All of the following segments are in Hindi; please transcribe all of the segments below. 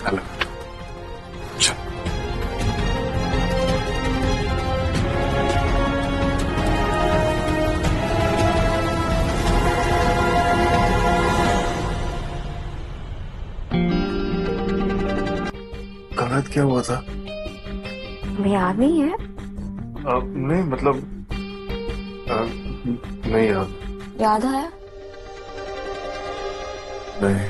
हेलो। गलत क्या हुआ था? हमें याद नहीं है। नहीं मतलब नहीं याद। याद है? नहीं।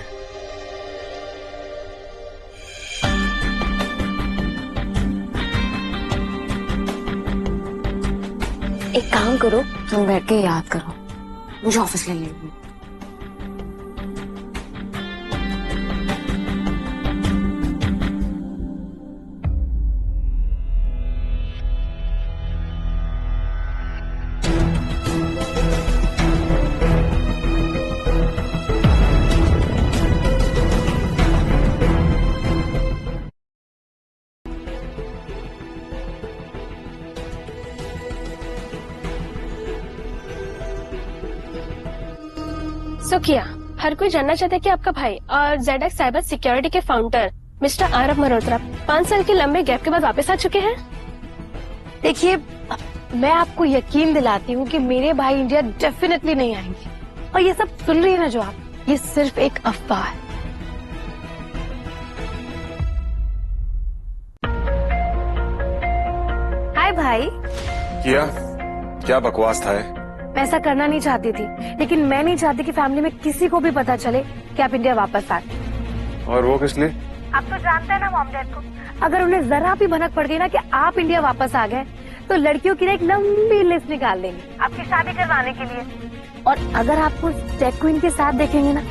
एक काम करो, तुम बैठ के याद करो, मुझे ऑफिस ले लेंगे। सुखिया, हर कोई जानना चाहता है कि आपका भाई और ZX साइबर सिक्योरिटी के फाउंडर मिस्टर आरव मल्होत्रा 5 साल के लंबे गैप के बाद वापस आ चुके हैं। देखिए, मैं आपको यकीन दिलाती हूँ कि मेरे भाई इंडिया डेफिनेटली नहीं आएंगे। और ये सब सुन रही है ना जो आप, ये सिर्फ एक अफवाह है। हाय भाई। क्या बकवास था है? मैं ऐसा करना नहीं चाहती थी, लेकिन मैं नहीं चाहती कि फैमिली में किसी को भी पता चले कि आप इंडिया वापस आ गए। और वो किस लिए? आप तो जानते हैं ना मॉम डैड को, अगर उन्हें जरा भी भनक पड़ गई ना कि आप इंडिया वापस आ गए तो लड़कियों की ना एक लंबी लिस्ट निकाल देंगे आपकी शादी करवाने के लिए। और अगर आपको टेक क्वीन के साथ देखेंगे ना,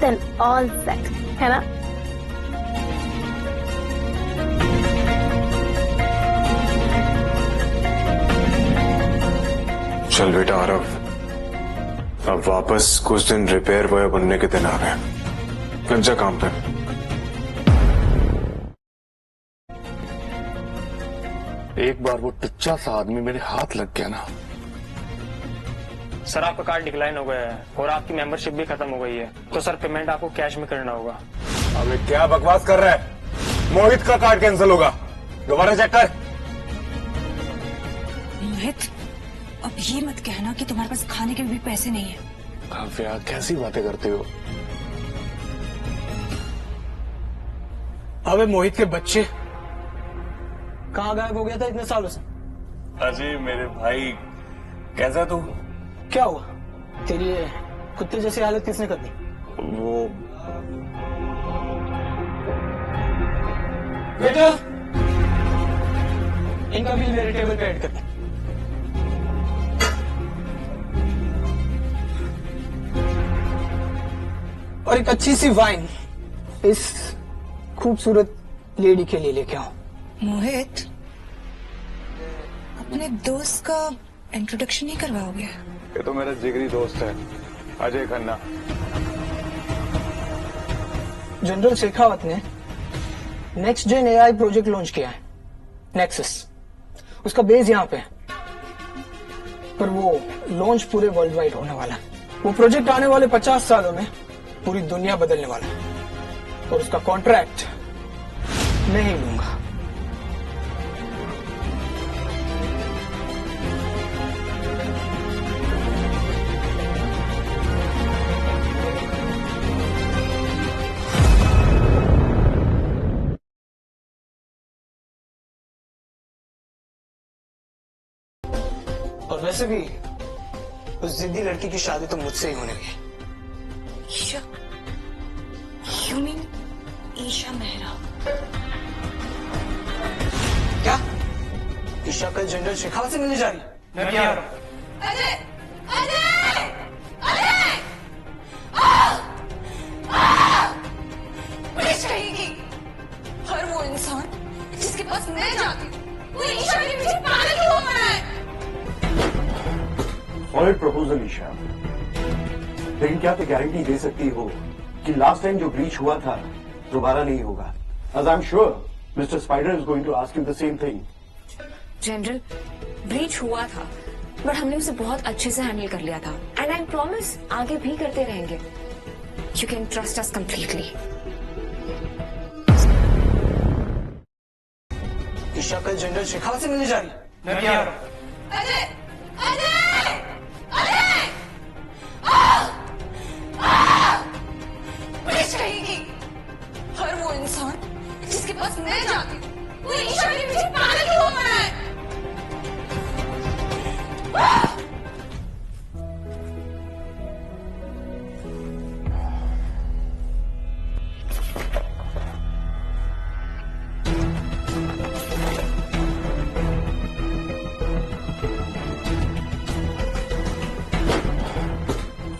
देन ऑल सेट है ना। चल बेटा आरव, अब वापस कुछ दिन रिपेयर बॉय बनने के दिन आ गए। लग जा काम पे। एक बार वो टुच्चा सा आदमी मेरे हाथ लग गया ना। सर, आपका कार्ड डिक्लाइन हो गया है और आपकी मेंबरशिप भी खत्म हो गई है, तो सर पेमेंट आपको कैश में करना होगा। अबे क्या बकवास कर रहा है? मोहित का कार्ड कैंसिल होगा, दोबारा चेक कर। मोहित, अब ये मत कहना कि तुम्हारे पास खाने के भी पैसे नहीं है। काव्या, कैसी बातें करती हो? अबे मोहित के बच्चे कहाँ गायब हो गया था इतने सालों से? अजय मेरे भाई, कैसा तू? क्या हुआ? तेरी ये कुत्ते जैसी हालत किसने कर दी? वो बेटा, इनका बिल मेरे टेबल पे ऐड कर दे। और एक अच्छी सी वाइन इस खूबसूरत लेडी के लिए लेके आओ। मोहित, अपने दोस्त का इंट्रोडक्शन नहीं करवाओगे? ये तो मेरा जिगरी दोस्त है, अजय खन्ना। जनरल शेखावत ने next gen AI project launch किया है, नेक्सस। उसका बेस यहाँ पे है, पर वो लॉन्च पूरे वर्ल्ड वाइड होने वाला है। वो प्रोजेक्ट आने वाले 50 सालों में पूरी दुनिया बदलने वाला है, और उसका कॉन्ट्रैक्ट मैं ही लूंगा। और वैसे भी उस जिद्दी लड़की की शादी तो मुझसे ही होने की है। ईशा? You mean Isha Mehra? क्या ईशा कल जनरल शेखावत से मिलने जा रही है? मैं भी आ रहा हूं। अजय! अजय! अजय! पुलिस कहेगी। हर वो इंसान जिसके पास मैं जाती हूँ, वो ईशा के पीछे पागल क्यों हो रहा है? सॉलिड प्रपोजल ईशा, लेकिन क्या तो गारंटी दे सकती हो कि लास्ट टाइम जो ब्रीच हुआ था दोबारा नहीं होगा? As I'm sure Mr. Spider is going to ask you the same thing. General, breach हुआ था, बट हमने उसे बहुत अच्छे से हैंडल कर लिया था, एंड आई प्रॉमिस आगे भी करते रहेंगे। You can trust us completely. Isha कल जनरल शेखावत से मिलने जा रही है। मैं भी आ रहा हूँ। अजय अजय अजय पुलिस कहेगी हर वो इंसान जिसके पास मैं जाती हूँ वो ईशा के पीछे पागल क्यों हो रहा है?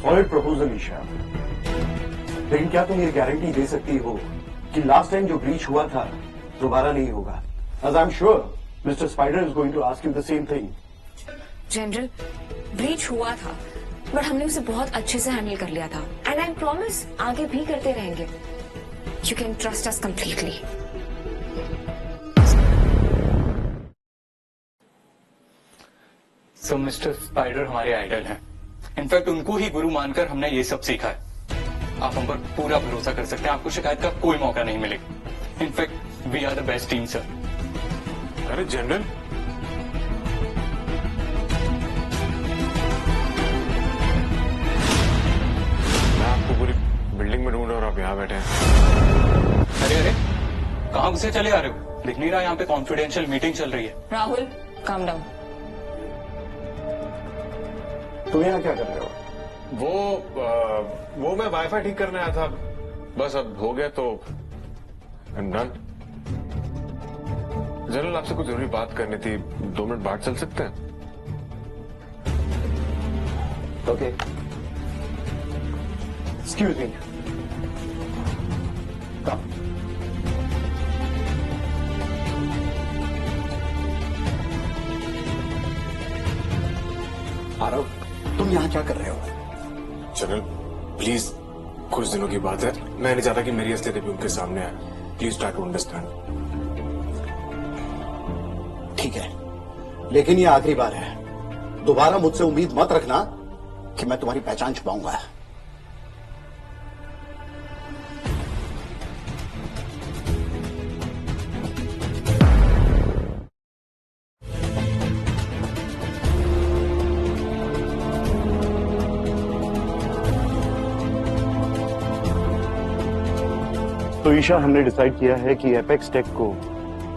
सॉलिड प्रपोजल ईशा, लेकिन क्या तुम ये गारंटी दे सकती हो कि लास्ट टाइम जो ब्रीच हुआ था दोबारा नहीं होगा? As I'm sure Mr. Spider is going to ask you the same thing. General, breach हुआ था बट हमने उसे बहुत अच्छे से हैंडल कर लिया था एंड आई प्रॉमिस आगे भी करते रहेंगे। You can trust us completely. So mister spider हमारे आइडल हैं। इनफैक्ट उनको ही गुरु मानकर हमने ये सब सीखा है। आप हम पर पूरा भरोसा कर सकते हैं, आपको शिकायत का कोई मौका नहीं मिलेगा। In fact we are the best team sir. अरे जनरल, मैं आपको पूरी बिल्डिंग में ढूंढ रहा हूँ और आप यहाँ बैठे हैं। अरे कहाँ घुसे चले आ रहे हो? दिख नहीं रहा यहाँ पे कॉन्फिडेंशियल मीटिंग चल रही है। Rahul, calm down. तुम यहाँ क्या कर रहे हो? वो मैं वाईफाई ठीक करने आया था, बस अब हो गया तो आई एम डन। जनरल, आपसे कुछ जरूरी बात करनी थी, 2 मिनट बाहर चल सकते हैं? Okay, excuse me. Come. Aarav, तुम यहाँ क्या कर रहे हो? जनरल प्लीज, कुछ दिनों की बात है, मैं नहीं चाहता कि मेरी असलियत भी उनके सामने आए। Please try to understand. ठीक है, लेकिन ये आखिरी बार है। दोबारा मुझसे उम्मीद मत रखना कि मैं तुम्हारी पहचान छुपाऊंगा। तो ईशा, हमने डिसाइड किया है कि एपेक्स टेक को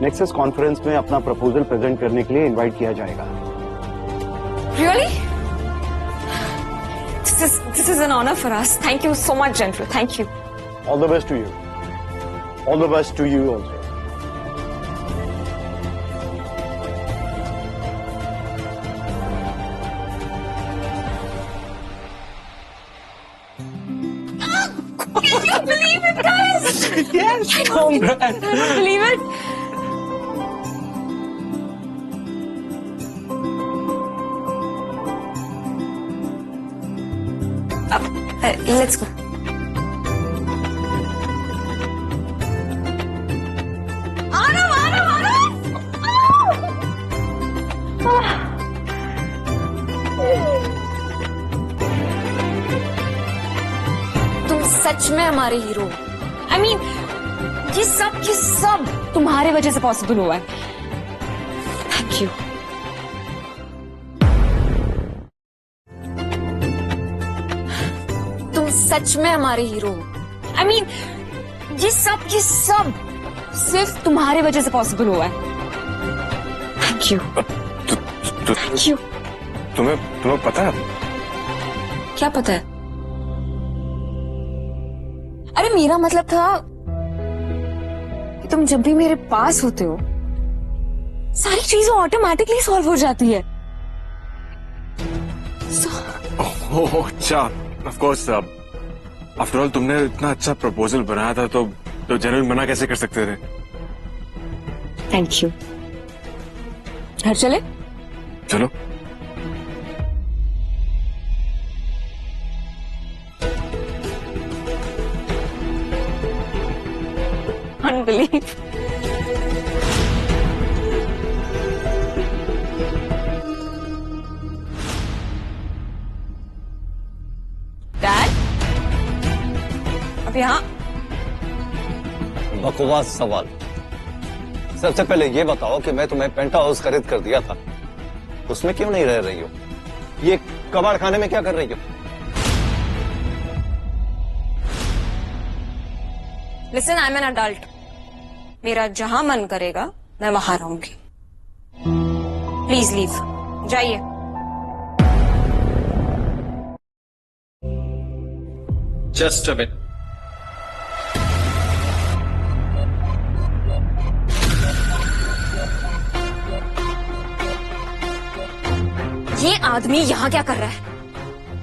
नेक्सस कॉन्फ्रेंस में अपना प्रपोजल प्रेजेंट करने के लिए इनवाइट किया जाएगा। Really? This is an honor for us. Thank you so much, General. Thank you. All the best to you. All the best to you also. Can you believe it, guys? Yes, I don't believe it. Let's go. तुम सच में हमारे हीरो। I mean, ये सब तुम्हारे वजह से पॉसिबल हुआ है। Thank you. तुम सच में हमारे हीरो। I mean, ये सब सिर्फ तुम्हारे वजह से पॉसिबल हुआ है। Thank you. Thank you. तुम्हें पता है? क्या पता है? अरे मेरा मतलब था कि तुम जब भी मेरे पास होते हो सारी चीजें ऑटोमेटिकली सॉल्व हो जाती है। ओह अच्छा, ऑफ कोर्स। आफ्टर ऑल तुमने इतना अच्छा प्रपोजल बनाया था तो जनरल मना कैसे कर सकते थे? Thank you. घर चले? चलो। Unbelievable. Dad? अब यहाँ बकवास सवाल। सबसे पहले ये बताओ कि मैं तुम्हें पेंटा हाउस खरीद कर दिया था, उसमें क्यों नहीं रह रही हो? ये कबाड़ खाने में क्या कर रही हो? Listen, I am an adult. मेरा जहां मन करेगा मैं वहां रहूंगी। प्लीज लीव, जाइए। Just a minute. ये आदमी यहाँ क्या कर रहा है?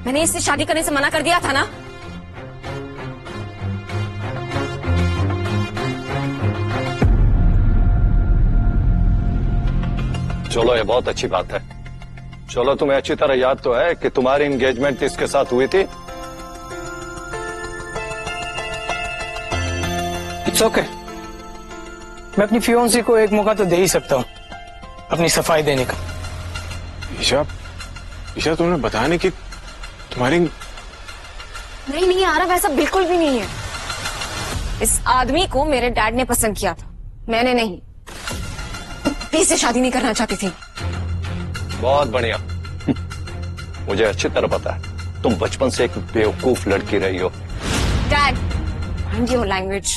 मैंने इससे शादी करने से मना कर दिया था ना। चलो ये बहुत अच्छी बात है। चलो तुम्हें अच्छी तरह याद तो है कि तुम्हारी एंगेजमेंट किसके साथ हुई थी? It's okay. मैं अपनी फियोंसी को एक मौका तो दे ही सकता हूँ अपनी सफाई देने का। ईशा, ईशा तुमने बताया नहीं कि तुम्हारी... नहीं आरव, ऐसा बिल्कुल भी नहीं है। इस आदमी को मेरे डैड ने पसंद किया था, मैंने नहीं। मैं इससे शादी नहीं करना चाहती थी। बहुत बढ़िया। मुझे अच्छी तरह पता है तुम बचपन से एक बेवकूफ लड़की रही हो। Dad, mind your language.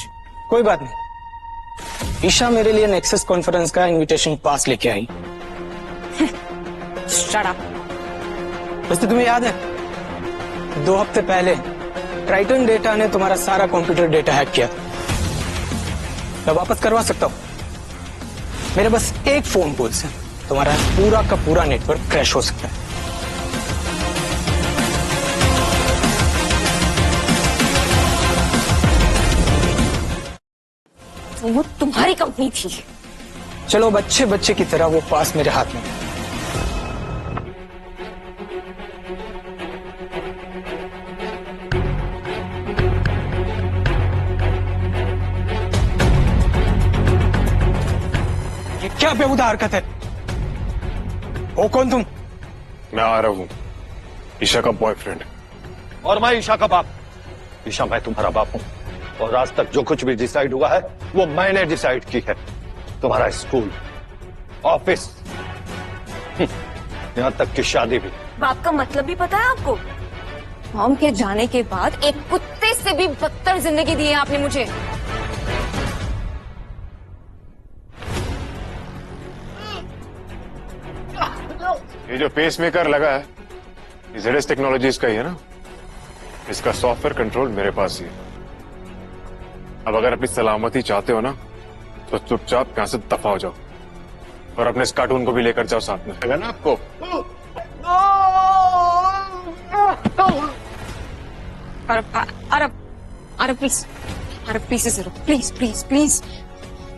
कोई बात नहीं। ईशा मेरे लिए नेक्सस कॉन्फ्रेंस का इनविटेशन पास लेके आई। Shut up. वैसे तुम्हें याद है 2 हफ्ते पहले ट्राइटन डेटा ने तुम्हारा सारा कंप्यूटर डेटा हैक किया था। मैं वापस करवा सकता हूँ। मेरे बस एक फोन कॉल से तुम्हारा पूरा का पूरा नेटवर्क क्रैश हो सकता है। वो तुम्हारी कंपनी थी। चलो बच्चे बच्चे की तरह वो पास मेरे हाथ में। ये क्या बेहुदा हरकत है? हो कौन तुम? मैं आ रहा हूँ, ईशा का बॉयफ्रेंड। और मैं ईशा का बाप। ईशा, मैं तुम्हारा बाप हूँ और आज तक जो कुछ भी डिसाइड हुआ है वो मैंने डिसाइड की है। तुम्हारा स्कूल, ऑफिस, यहाँ तक की शादी भी। बाप का मतलब भी पता है आपको? मॉम के जाने के बाद एक कुत्ते से भी बदतर जिंदगी दी है आपने मुझे। ये जो पेस मेकर लगा है ये ZS टेक्नोलॉजीज का ही है ना? इसका सॉफ्टवेयर कंट्रोल मेरे पास ही है। अब अगर अपनी सलामती चाहते हो ना तो चुपचाप यहाँ से दफा हो जाओ और अपने इस कार्टून को भी लेकर जाओ साथ में, है ना आपको? अरब प्लीज, अरब प्लीज से रुक, प्लीज प्लीज प्लीज।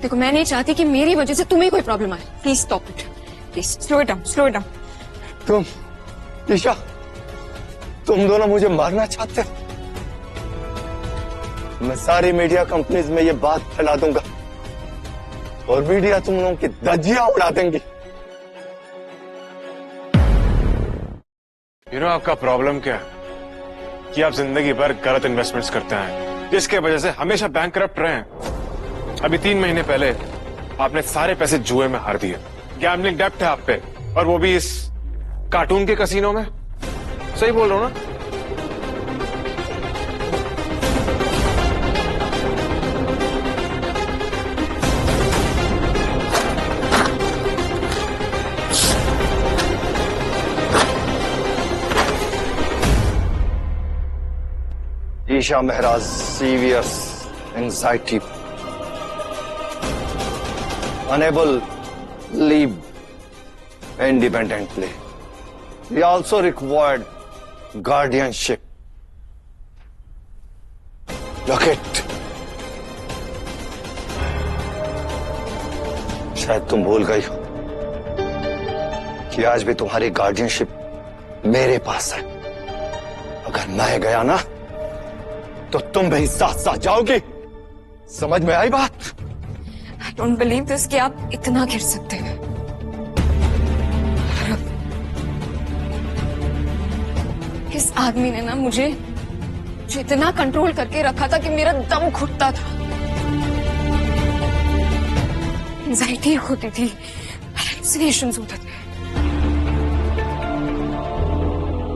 देखो, मैं नहीं चाहती कि मेरी वजह से तुम्हें कोई प्रॉब्लम आए। Please stop it, please slow it down, slow it down. तुम ईशा, तुम दोनों मुझे मारना चाहते हो? मैं सारी मीडिया कंपनीज में ये बात फैला दूंगा और मीडिया तुम लोगों की धज्जियां उड़ा देंगी। आपका प्रॉब्लम क्या है कि आप जिंदगी भर गलत इन्वेस्टमेंट्स करते हैं जिसके वजह से हमेशा बैंकरप्ट रहे हैं। अभी 3 महीने पहले आपने सारे पैसे जुए में हार दिए। गैम्बलिंग डेप्ट है आप पे, और वो भी इस कार्टून के कसीनो में। सही बोल रहा हूं ना? ईशा महराज सीवियस anxiety, unable live independently. He also required guardianship. Look it. शायद तुम भूल गई हो कि आज भी तुम्हारी गार्डियनशिप मेरे पास है। अगर मैं गया ना तो तुम भी साथ साथ जाओगी। समझ में आई बात? I don't believe this कि आप इतना गिर सकते हैं। इस आदमी ने ना मुझे इतना कंट्रोल करके रखा था कि मेरा दम घुटता था। एंजाइटी होती थी, हेलुसिनेशंस होते थे,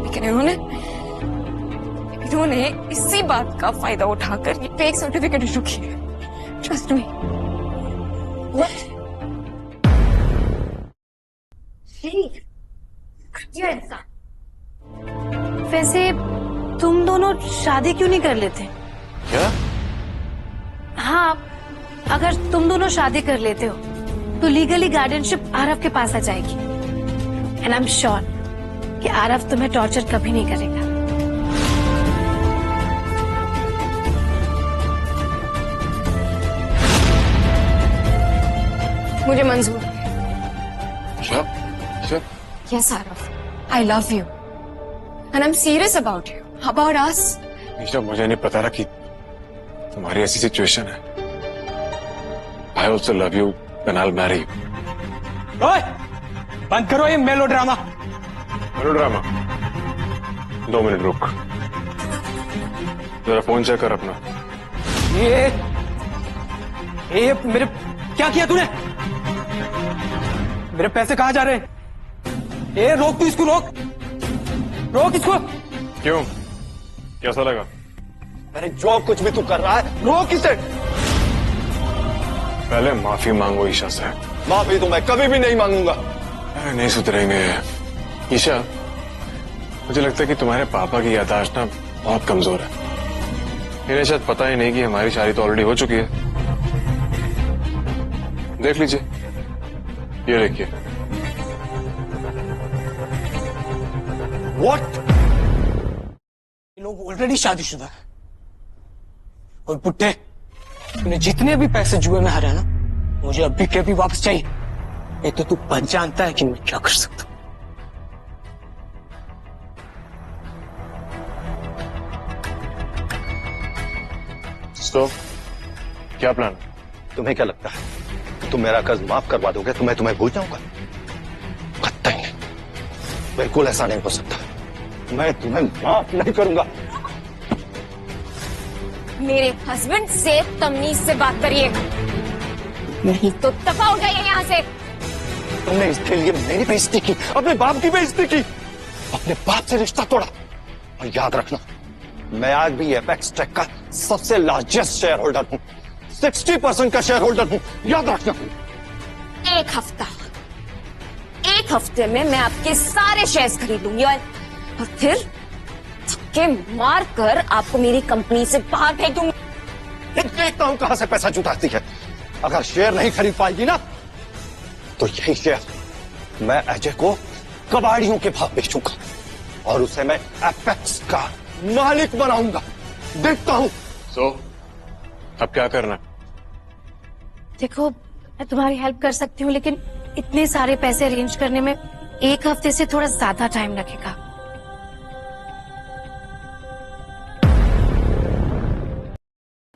लेकिन इन्होंने इसी बात का फायदा उठाकर ये फेक सर्टिफिकेट इशू किया। Trust me. वैसे तुम दोनों शादी क्यों नहीं कर लेते? क्या? हाँ, अगर तुम दोनों शादी कर लेते हो तो लीगली गार्डियनशिप आरव के पास आ जाएगी। एंड आई एम श्योर कि आरव तुम्हें टॉर्चर कभी नहीं करेगा। मुझे मंजूर है। क्या? Yes, Arav. I love you. And I'm serious about you. How about us? निशा, मुझे नहीं पता था कि तुम्हारी ऐसी सिचुएशन है। I also love you and I'll marry you. ओए, बंद करो ये मेलोड्रामा। मेलोड्रामा? 2 मिनट रुक, जरा फोन चेक कर अपना। ये मेरे क्या किया तूने? मेरे पैसे कहाँ जा रहे हैं? ए, रोक तू इसको, रोक इसको। क्यों? कैसा लगा? अरे जो कुछ भी तू कर रहा है, रोक इसे। पहले माफी मांगो ईशा से। माफी तो मैं कभी भी नहीं मांगूंगा। अरे नहीं सुधरेंगे ईशा। मुझे लगता है कि तुम्हारे पापा की याददाश्त ना बहुत कमजोर है। इन्हें शायद पता ही नहीं कि हमारी शादी तो ऑलरेडी हो चुकी है। देख लीजिए, ये देखिए। What? ये लोग ऑलरेडी शादीशुदा है। और बुड्ढे, तूने जितने भी पैसे जुए में हारा ना, मुझे अभी के अभी वापस चाहिए। नहीं तो तू पहचानता है कि मैं क्या कर सकता हूं। तो क्या प्लान? तुम्हें क्या लगता है तुम मेरा कर्ज माफ करवा दोगे तो मैं तुम्हें भूल जाऊंगा? कतई नहीं, बिल्कुल ऐसा नहीं हो सकता। मैं तुम्हें माफ नहीं करूंगा। मेरे हस्बैंड से तमीज से बात करिए, नहीं तो दफा हो जाइए यहाँ से। तुमने इसके लिए मेरी बेइज्जती की, अपने बाप की बेइज्जती की, अपने बाप से रिश्ता तोड़ा। और याद रखना, मैं आज भी एपेक्स टेक का सबसे लार्जेस्ट शेयर होल्डर हूं, 60% का शेयर होल्डर हूं, याद रखना। एक हफ्ते में मैं आपके सारे शेयर्स खरीद लूंगी और फिर धक्के मार कर आपको मेरी कंपनी से बाहर फेंक दूंगी। देखता हूं कहां से पैसा जुटाती है। अगर शेयर नहीं खरीद पाएगी ना, तो यही शेयर मैं अजय को कबाड़ियों के भाव बेचूंगा और उसे मैं एपेक्स का मालिक बनाऊंगा। देखता हूं। तो अब क्या करना? देखो, मैं तुम्हारी हेल्प कर सकती हूँ, लेकिन इतने सारे पैसे अरेंज करने में 1 हफ्ते से थोड़ा ज्यादा टाइम लगेगा।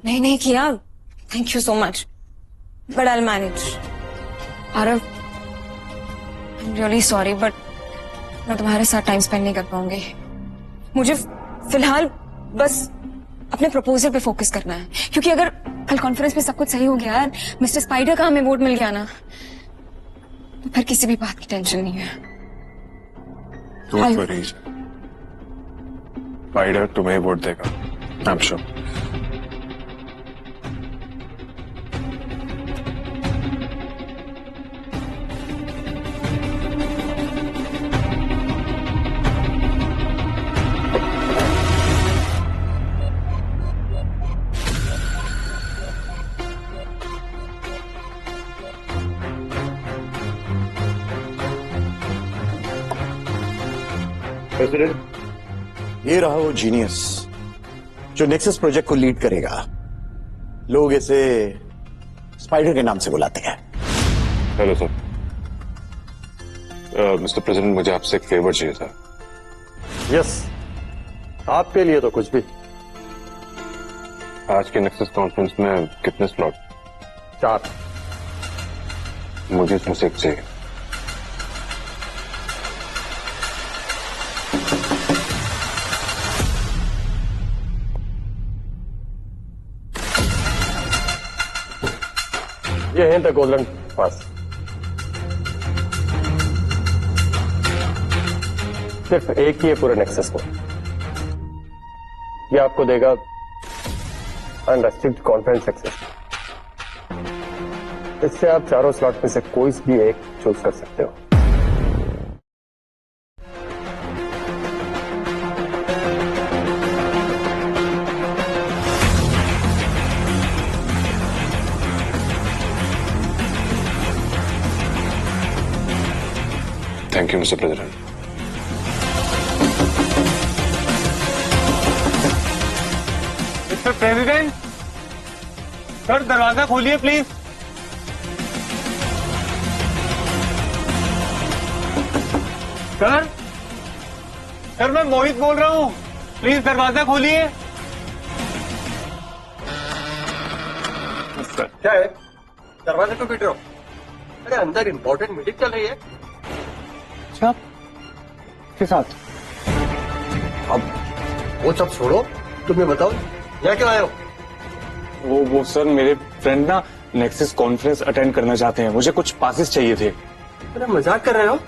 नहीं किया, thank you so much, but I will manage. Aarav, I am really sorry, but मैं तुम्हारे साथ टाइम स्पेंड नहीं कर पाऊंगी। मुझे फिलहाल बस अपने प्रपोजल पे फोकस करना है, क्योंकि अगर कल कॉन्फ्रेंस में सब कुछ सही हो गया और मिस्टर स्पाइडर का हमें वोट मिल गया ना, तो फिर किसी भी बात की टेंशन नहीं है। स्पाइडर तुम्हें वोट देगा, आई एम श्योर। प्रेसिडेंट, ये रहा वो जीनियस जो नेक्सस प्रोजेक्ट को लीड करेगा। लोग इसे स्पाइडर के नाम से बुलाते हैं। Hello sir. मिस्टर प्रेसिडेंट, मुझे आपसे एक फेवर चाहिए था। यस, आपके लिए तो कुछ भी। आज के नेक्सस कॉन्फ्रेंस में कितने स्लॉट? 4। मुझे इसमें से एक चाहिए। ये हैं द गोल्डन पास। सिर्फ एक ही है पूरे नेक्सस को, ये आपको देगा अनरेस्ट्रिक्टेड कॉन्फ्रेंस एक्सेस। इससे आप चारों स्लॉट में से कोई भी एक चूज कर सकते हो। Thank you mister president. Mister president, sir दरवाजा खोलिए प्लीज। सर मैं मोहित बोल रहा हूँ, प्लीज दरवाजा खोलिए। क्या है, दरवाजे को पीट रहे हो? अरे अंदर इंपॉर्टेंट मीटिंग चल रही है। अच्छा, के साथ? अब वो सब छोड़ो, तुम्हें बताओ यहाँ क्यों आए हो? वो सर मेरे फ्रेंड ना नेक्सस कॉन्फ्रेंस अटेंड करना चाहते हैं, मुझे कुछ पासेस चाहिए थे। अरे मजाक कर रहे हो?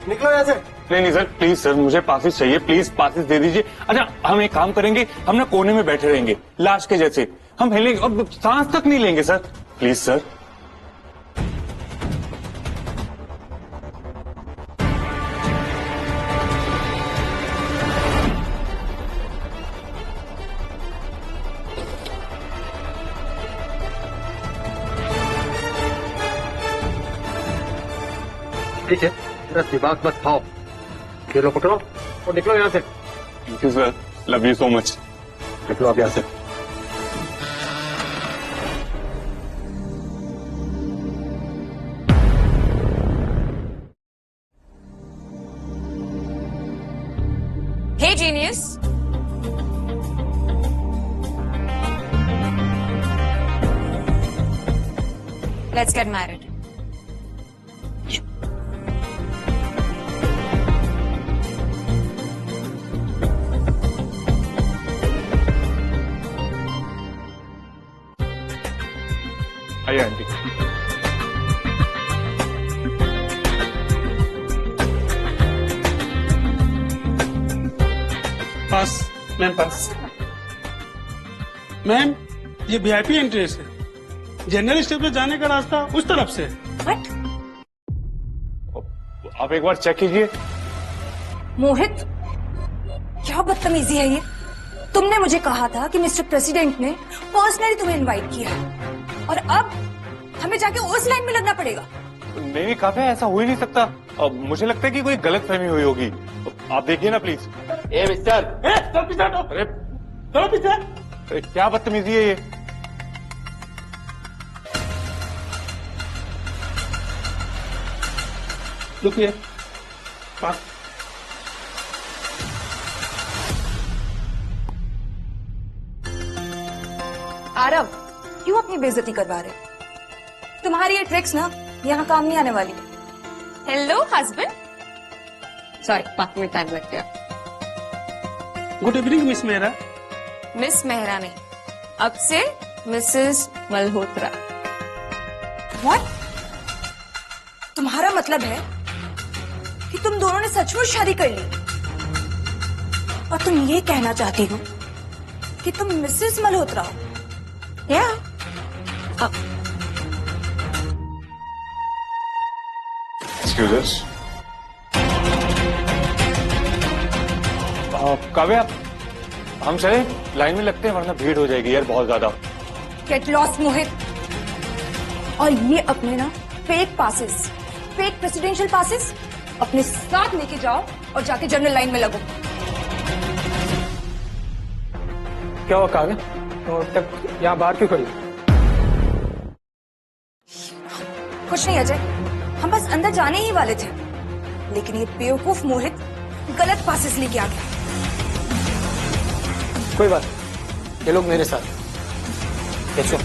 निकलो यहाँ से। नहीं सर, प्लीज सर, मुझे पासेस चाहिए, प्लीज पासेस दे दीजिए। अच्छा हम एक काम करेंगे, हम ना कोने में बैठे रहेंगे लाश के जैसे, हम हिलेंगे और सांस तक नहीं लेंगे सर, प्लीज सर। ठीक है, मेरा दिमाग मत खाओ, खेलो पकड़ो और निकलो यहाँ से। Thank you sir, love you so much. निकलो आप यहाँ से। Hey genius, let's get married. आइए आंटी। पास मैम, पास मैम, ये वीआईपी एंट्रेंस है, जनरल स्टेज पे जाने का रास्ता उस तरफ से। What? आप एक बार चेक कीजिए। मोहित, क्या बदतमीजी है ये? तुमने मुझे कहा था कि मिस्टर प्रेसिडेंट ने पर्सनली तुम्हें इनवाइट किया है और अब हमें जाके उस लाइन में लगना पड़ेगा। नहीं काफी, ऐसा हो ही नहीं सकता। अब मुझे लगता है कि कोई गलत फहमी हुई होगी, आप देखिए ना प्लीज। ए मिस्टर, चल पीछे हटो। अरे चलो पीछे। अरे, क्या बदतमीजी है ये? रुकिए, पास। आरव, क्यों अपनी बेइज्जती करवा रहे? तुम्हारी ये ट्रिक्स ना यहाँ काम नहीं आने वाली। हेलो हस्बैंड, सॉरी बात में टाइम लग गया। Good evening miss Mehra. Miss Mehra नहीं, अब से मिसेस मल्होत्रा। व्हाट? तुम्हारा मतलब है कि तुम दोनों ने सचमुच शादी कर ली और तुम ये कहना चाहती हो कि तुम मिसेस मल्होत्रा हो? या एक्सक्यूज अस। काव्या, हम चले, लाइन में लगते हैं वरना भीड़ हो जाएगी यार बहुत ज्यादा। गेट लॉस्ट मोहित, और ये अपने ना fake passes, fake presidential passes अपने साथ लेके जाओ और जाके जनरल लाइन में लगो। क्या हुआ काव्या, तुम अब तक यहाँ बाहर क्यों खड़ी? कुछ नहीं अजय, हम बस अंदर जाने ही वाले थे, लेकिन ये बेवकूफ मोहित गलत पासेस लेके आ गया। कोई बात, ये लोग मेरे साथ। कैसे?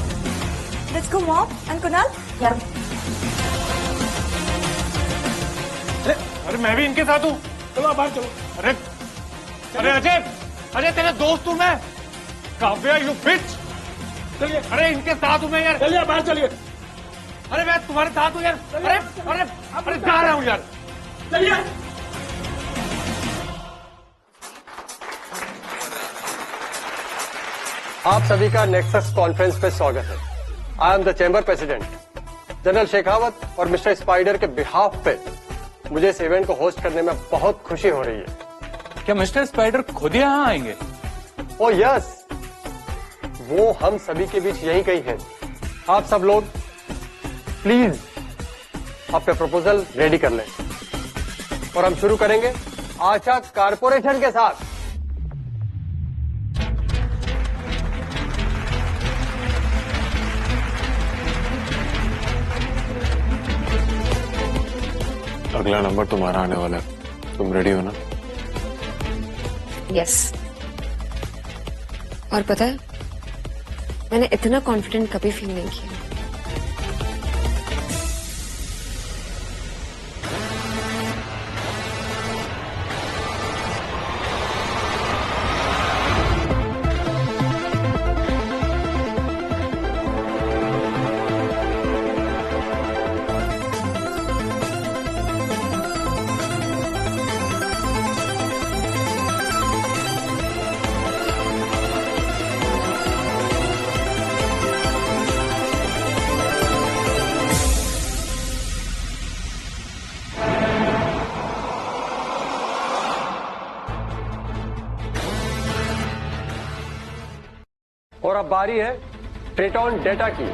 Let's go mom and Kunal. अरे मैं भी इनके साथ हूँ। चलो बाहर चलो। अरे अरे अजय, अजय तेरा दोस्त हूँ मैं। काव्या यू बिच। चलिए। अरे इनके साथ हूँ मैं यार। चलिए बाहर चलिए। अरे मैं तुम्हारे साथ हूँ यार। अरे अरे अरे जा रहा हूँ यार। चलिए। आप सभी का नेक्सस कॉन्फ्रेंस पे स्वागत है। I am the chamber president general Shekhawat और मिस्टर स्पाइडर के बिहाफ पे मुझे इस इवेंट को होस्ट करने में बहुत खुशी हो रही है। क्या मिस्टर स्पाइडर खुद यहाँ आएंगे? ओ यस, वो हम सभी के बीच यही कही है। आप सब लोग प्लीज अपने प्रपोजल रेडी कर लें और हम शुरू करेंगे आशा कारपोरेशन के साथ। अगला नंबर तुम्हारा आने वाला है, तुम रेडी हो ना? यस। और पता है, मैंने इतना कॉन्फिडेंट कभी फील नहीं किया। और अब बारी है ट्रेटॉन डेटा की।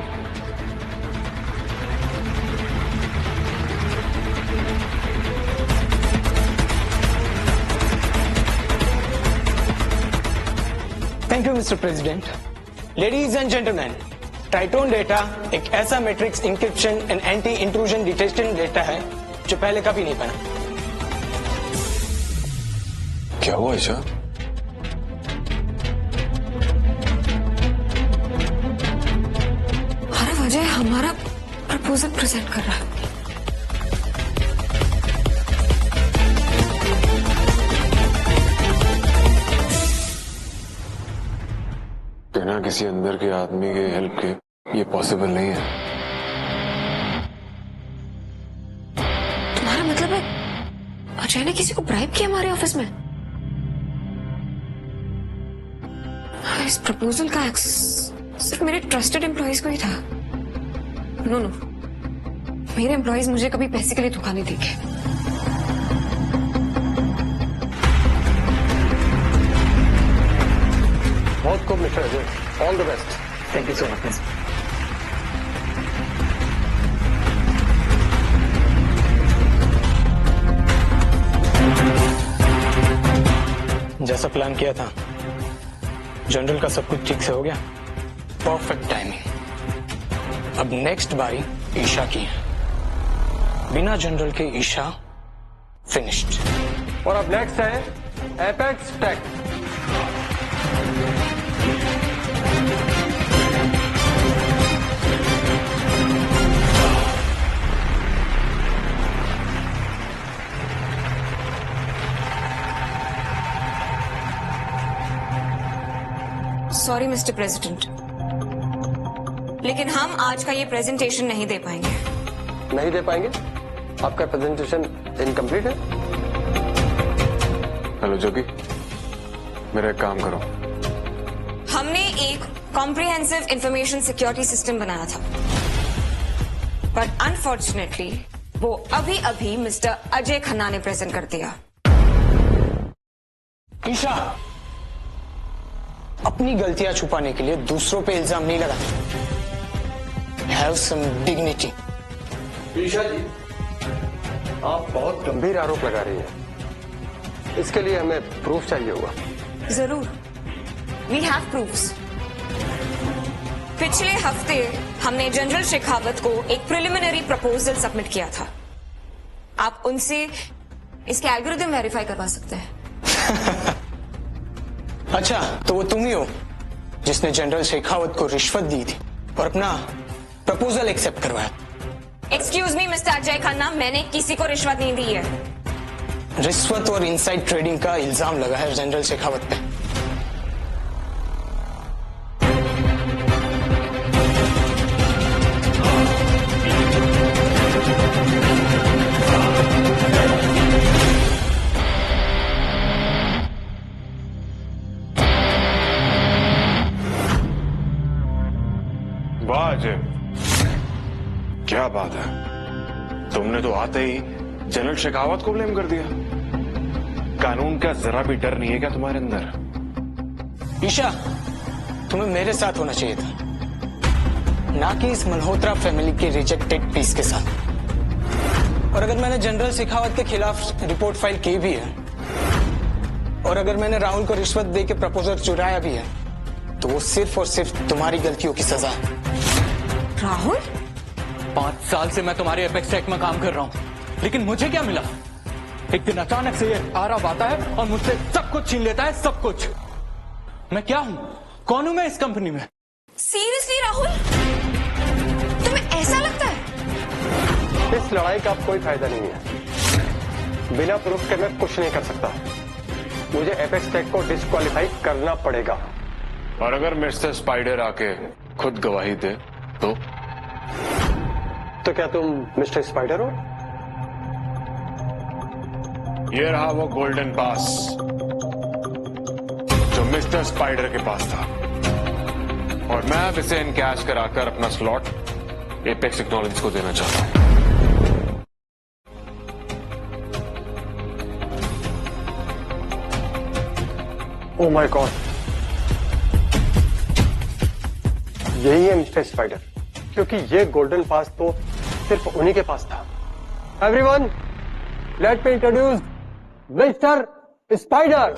Thank you mister president. Ladies and gentleman, Triton data एक ऐसा matrix encryption and anti intrusion detection data है जो पहले कभी नहीं बना। क्या हुआ ईशा? अजय हमारा प्रपोजल प्रेजेंट कर रहा है। बिना किसी अंदर के आदमी के हेल्प के ये पॉसिबल नहीं है। तुम्हारा मतलब है अजय ने किसी को ब्राइब किया हमारे ऑफिस में? इस प्रपोजल का एक्सेस सिर्फ मेरे ट्रस्टेड एम्प्लॉइज को ही था। नो नो, मेरे एम्प्लॉइज मुझे कभी पैसे के लिए धोखा नहीं देंगे। बहुत खूब mister Ajay, all the best. Thank you so much. जैसा प्लान किया था, जनरल का सब कुछ ठीक से हो गया। Perfect timing. अब नेक्स्ट बारी ईशा की है। बिना जनरल के ईशा फिनिश्ड। और अब नेक्स्ट है Apex Tech. Sorry mister president, लेकिन हम आज का ये प्रेजेंटेशन नहीं दे पाएंगे। नहीं दे पाएंगे? आपका प्रेजेंटेशन इनकम्प्लीट है। हेलो जोगी, मेरा एक काम करो। हमने एक कॉम्प्रिहेंसिव इंफॉर्मेशन सिक्योरिटी सिस्टम बनाया था, बट अनफॉर्चुनेटली वो अभी अभी मिस्टर अजय खन्ना ने प्रेजेंट कर दिया। ईशा, अपनी गलतियां छुपाने के लिए दूसरों पे इल्जाम नहीं लगाते। Have some dignity. ईशा जी, आप बहुत गंभीर आरोप लगा रही हैं। इसके लिए हमें प्रूफ चाहिए होगा। जरूर, वी हैव प्रूफ्स। पिछले हफ्ते हमने जनरल शेखावत को एक प्रिलिमिनरी प्रपोजल सबमिट किया था। आप उनसे इसके एल्गोरिथम वेरीफाई करवा सकते हैं। अच्छा, तो वो तुम ही हो जिसने जनरल शेखावत को रिश्वत दी थी और अपना प्रपोजल एक्सेप्ट करवाया। Excuse me mister Ajay Khanna, मैंने किसी को रिश्वत नहीं दी है। रिश्वत और इनसाइड ट्रेडिंग का इल्जाम लगा है जनरल शेखावत पे। क्या बात है, तुमने तो आते ही जनरल शेखावत को ब्लेम कर दिया। कानून का जरा भी डर नहीं है क्या तुम्हारे अंदर? ईशा, तुम्हें मेरे साथ होना चाहिए था, ना कि इस मल्होत्रा फैमिली के रिजेक्टेड पीस के साथ। और अगर मैंने जनरल शेखावत के खिलाफ रिपोर्ट फाइल की भी है, और अगर मैंने राहुल को रिश्वत दे के प्रपोजल चुराया भी है, तो वो सिर्फ और सिर्फ तुम्हारी गलतियों की सजा है। राहुल, 5 साल से मैं तुम्हारे एपेक्स टेक में काम कर रहा हूँ, लेकिन मुझे क्या मिला? एक दिन अचानक से ये आरव आता है और मुझसे सब कुछ छीन लेता है, सब कुछ। मैं क्या हूँ, कौन हूँ मैं इस कंपनी में? सीरियसली राहुल, तुम्हें ऐसा लगता है? इस लड़ाई का अब कोई फायदा नहीं है। बिना प्रूफ के मैं कुछ नहीं कर सकता। मुझे एपेक्स टेक को डिस्क्वालीफाई करना पड़ेगा। और अगर मिस्टर स्पाइडर आके खुद गवाही दे तो क्या तुम मिस्टर स्पाइडर हो? ये रहा वो गोल्डन पास जो मिस्टर स्पाइडर के पास था, और मैं अब इसे इनकैश कराकर अपना स्लॉट एपेक्स टेक्नोलॉजीज को देना चाहता हूं। ओह माय गॉड, यही है मिस्टर स्पाइडर, क्योंकि ये गोल्डन पास तो सिर्फ उन्हीं के पास था। Everyone, let me introduce mister spider.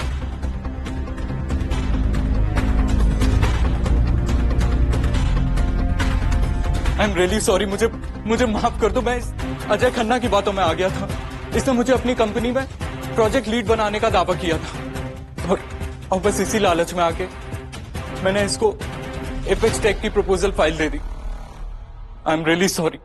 I am really sorry, मुझे माफ कर दो। मैं इस अजय खन्ना की बातों में आ गया था। इसने मुझे अपनी कंपनी में प्रोजेक्ट लीड बनाने का दावा किया था, और बस इसी लालच में आके मैंने इसको एपेक्स टेक की proposal file they the. I am really sorry.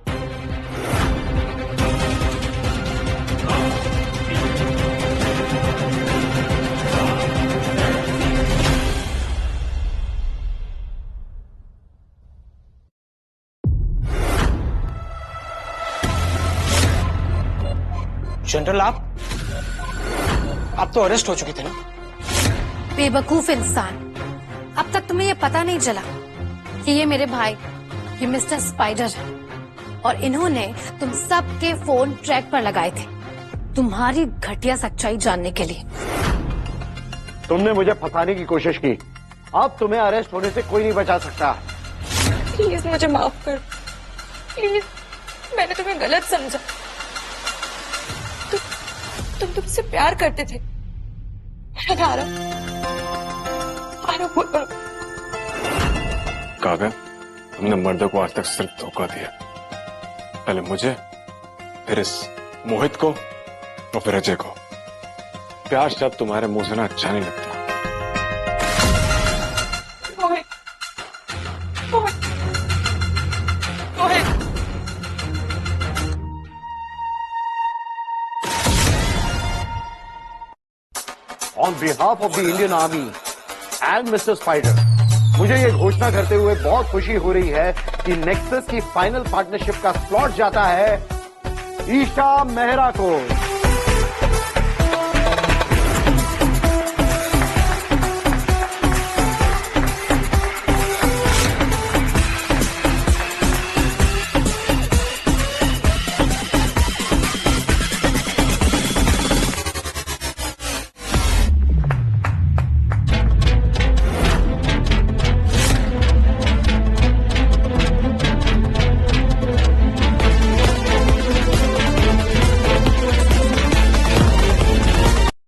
General, आप तो अरेस्ट हो चुके थे ना? बेवकूफ इंसान, अब तक तुम्हें ये पता नहीं चला कि ये मेरे भाई, ये मिस्टर स्पाइडर है, और इन्होंने तुम सबके फोन ट्रैक पर लगाए थे तुम्हारी घटिया सच्चाई जानने के लिए। तुमने मुझे फंसाने की कोशिश की, अब तुम्हें अरेस्ट होने से कोई नहीं बचा सकता। प्लीज मुझे माफ कर, प्लीज, मैंने तुम्हें गलत समझा। तुम तुमसे प्यार करते थे। कागा, तुमने मर्दों को आज तक सिर्फ धोखा दिया, पहले मुझे, फिर इस मोहित को, और फिर अजय को। प्यार शब्द तुम्हारे मुंह से ना अच्छा नहीं लगता। On behalf of the Indian Army and Mr. Spider, मुझे ये घोषणा करते हुए बहुत खुशी हो रही है कि नेक्सस की फाइनल पार्टनरशिप का स्लॉट जाता है ईशा मेहरा को।